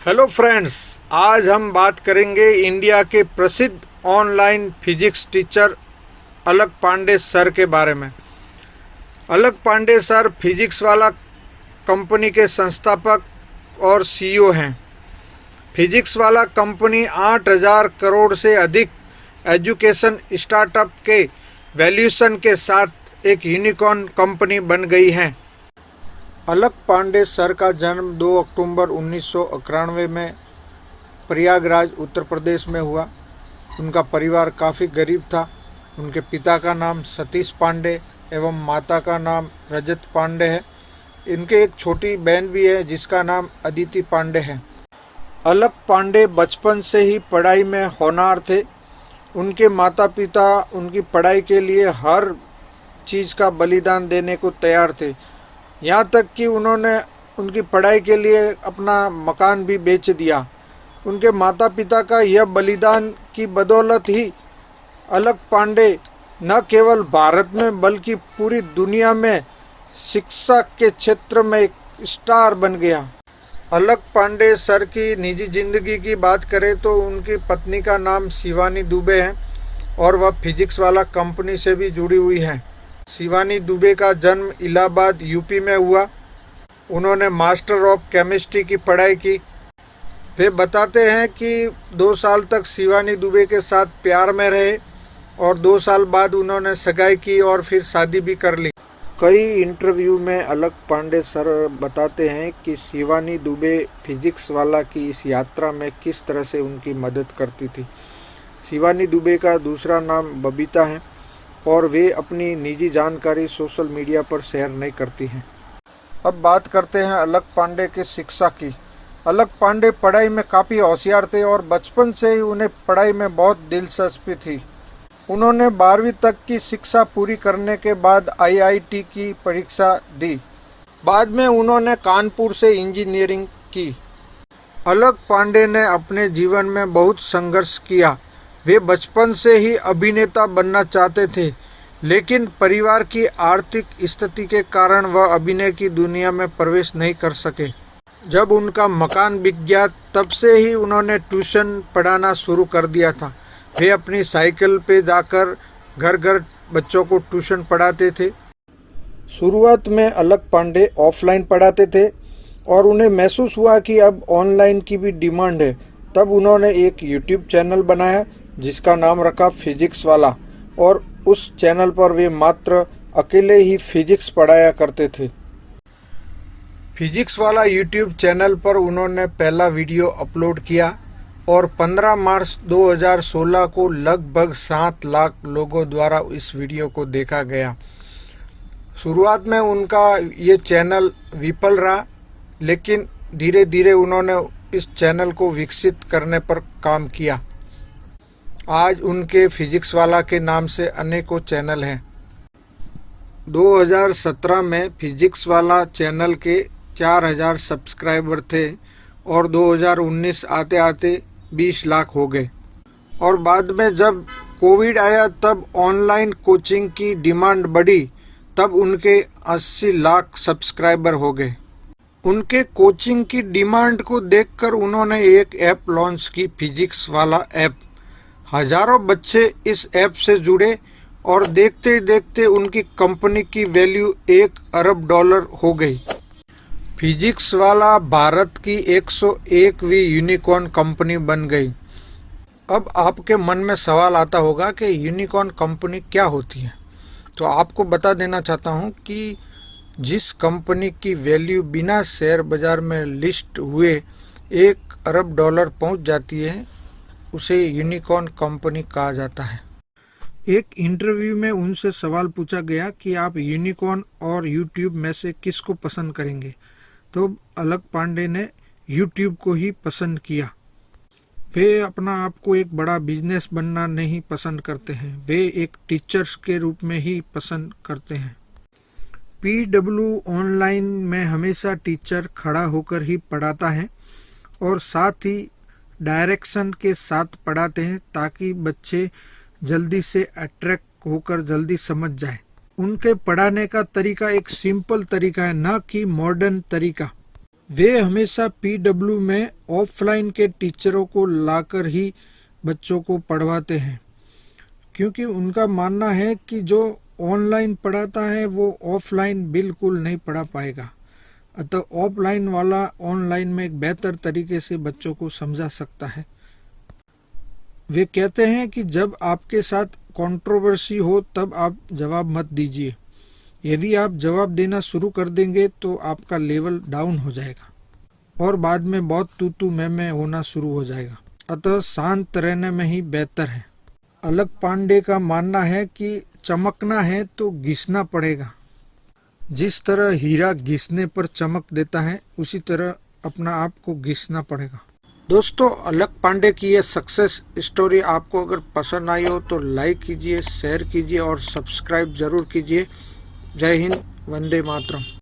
Hello friends, आज हम बात करेंगे इंडिया के प्रसिद्ध online physics teacher Alakh Pandey sir के बारे में। Alakh Pandey sir Physics Wallah company के संस्थापक और सीईओ हैं। फिजिक्स वाला कंपनी 8,000 करोड़ से अधिक एजुकेशन स्टार्टअप के वैल्यूएशन के साथ एक यूनिकॉर्न कंपनी बन गई है। अलक पांडे सर का जन्म 2 अक्टूबर 1991 में प्रयागराज उत्तर प्रदेश में हुआ। उनका परिवार काफ़ी गरीब था। उनके पिता का नाम सतीश पांडे एवं माता का नाम रजत पांडे है। इनके एक छोटी बहन भी है जिसका नाम अदिति पांडे है। अलक पांडे बचपन से ही पढ़ाई में होनहार थे। उनके माता पिता उनकी पढ़ाई के लिए हर चीज़ का बलिदान देने को तैयार थे। यहाँ तक कि उन्होंने उनकी पढ़ाई के लिए अपना मकान भी बेच दिया। उनके माता पिता का यह बलिदान की बदौलत ही अलक पांडे न केवल भारत में बल्कि पूरी दुनिया में शिक्षा के क्षेत्र में एक स्टार बन गया। अलक पांडे सर की निजी जिंदगी की बात करें तो उनकी पत्नी का नाम शिवानी दुबे है और वह फिजिक्स वाला कंपनी से भी जुड़ी हुई है। शिवानी दुबे का जन्म इलाहाबाद यूपी में हुआ। उन्होंने मास्टर ऑफ केमिस्ट्री की पढ़ाई की। वे बताते हैं कि 2 साल तक शिवानी दुबे के साथ प्यार में रहे और 2 साल बाद उन्होंने सगाई की और फिर शादी भी कर ली। कई इंटरव्यू में अलक पांडे सर बताते हैं कि शिवानी दुबे फिजिक्स वाला की इस यात्रा में किस तरह से उनकी मदद करती थी। शिवानी दुबे का दूसरा नाम बबीता है और वे अपनी निजी जानकारी सोशल मीडिया पर शेयर नहीं करती हैं। अब बात करते हैं अलक पांडे की शिक्षा की। अलक पांडे पढ़ाई में काफ़ी होशियार थे और बचपन से ही उन्हें पढ़ाई में बहुत दिलचस्पी थी। उन्होंने 12वीं तक की शिक्षा पूरी करने के बाद आईआईटी की परीक्षा दी। बाद में उन्होंने कानपुर से इंजीनियरिंग की। अलक पांडे ने अपने जीवन में बहुत संघर्ष किया। वे बचपन से ही अभिनेता बनना चाहते थे, लेकिन परिवार की आर्थिक स्थिति के कारण वह अभिनय की दुनिया में प्रवेश नहीं कर सके। जब उनका मकान बिक गया तब से ही उन्होंने ट्यूशन पढ़ाना शुरू कर दिया था। वे अपनी साइकिल पे जाकर घर घर बच्चों को ट्यूशन पढ़ाते थे। शुरुआत में अलक पांडे ऑफलाइन पढ़ाते थे और उन्हें महसूस हुआ कि अब ऑनलाइन की भी डिमांड है। तब उन्होंने एक यूट्यूब चैनल बनाया जिसका नाम रखा फिजिक्स वाला, और उस चैनल पर वे मात्र अकेले ही फिजिक्स पढ़ाया करते थे। फिजिक्स वाला यूट्यूब चैनल पर उन्होंने पहला वीडियो अपलोड किया और 15 मार्च 2016 को लगभग 7 लाख लोगों द्वारा इस वीडियो को देखा गया। शुरुआत में उनका ये चैनल विफल रहा, लेकिन धीरे धीरे उन्होंने इस चैनल को विकसित करने पर काम किया। आज उनके फिजिक्स वाला के नाम से अनेकों चैनल हैं। 2017 में फिजिक्स वाला चैनल के 4,000 सब्सक्राइबर थे और 2019 आते आते 20 लाख हो गए। और बाद में जब कोविड आया तब ऑनलाइन कोचिंग की डिमांड बढ़ी, तब उनके 80 लाख सब्सक्राइबर हो गए। उनके कोचिंग की डिमांड को देखकर उन्होंने एक ऐप लॉन्च की, फिजिक्स वाला ऐप। हजारों बच्चे इस ऐप से जुड़े और देखते ही देखते उनकी कंपनी की वैल्यू $1 अरब हो गई। फिजिक्स वाला भारत की 101वीं यूनिकॉर्न कंपनी बन गई। अब आपके मन में सवाल आता होगा कि यूनिकॉर्न कंपनी क्या होती है। तो आपको बता देना चाहता हूँ कि जिस कंपनी की वैल्यू बिना शेयर बाजार में लिस्ट हुए $1 अरब पहुँच जाती है, उसे यूनिकॉर्न कंपनी कहा जाता है। एक इंटरव्यू में उनसे सवाल पूछा गया कि आप यूनिकॉर्न और यूट्यूब में से किसको पसंद करेंगे, तो अलक पांडे ने यूट्यूब को ही पसंद किया। वे अपना आप को एक बड़ा बिजनेस बनना नहीं पसंद करते हैं, वे एक टीचर्स के रूप में ही पसंद करते हैं। PW ऑनलाइन में हमेशा टीचर खड़ा होकर ही पढ़ाता है और साथ ही डायरेक्शन के साथ पढ़ाते हैं ताकि बच्चे जल्दी से अट्रैक्ट होकर जल्दी समझ जाए। उनके पढ़ाने का तरीका एक सिंपल तरीका है, न कि मॉडर्न तरीका। वे हमेशा पीडब्ल्यू में ऑफलाइन के टीचरों को लाकर ही बच्चों को पढ़वाते हैं, क्योंकि उनका मानना है कि जो ऑनलाइन पढ़ाता है वो ऑफलाइन बिल्कुल नहीं पढ़ा पाएगा। अतः ऑफलाइन वाला ऑनलाइन में एक बेहतर तरीके से बच्चों को समझा सकता है। वे कहते हैं कि जब आपके साथ कंट्रोवर्सी हो तब आप जवाब मत दीजिए। यदि आप जवाब देना शुरू कर देंगे तो आपका लेवल डाउन हो जाएगा और बाद में बहुत तू तू मैं होना शुरू हो जाएगा। अतः शांत रहने में ही बेहतर है। अलक पांडे का मानना है कि चमकना है तो घिसना पड़ेगा। जिस तरह हीरा घिसने पर चमक देता है, उसी तरह अपना आप को घिसना पड़ेगा। दोस्तों, अलक पांडे की ये सक्सेस स्टोरी आपको अगर पसंद आई हो तो लाइक कीजिए, शेयर कीजिए और सब्सक्राइब जरूर कीजिए। जय हिंद, वंदे मातरम।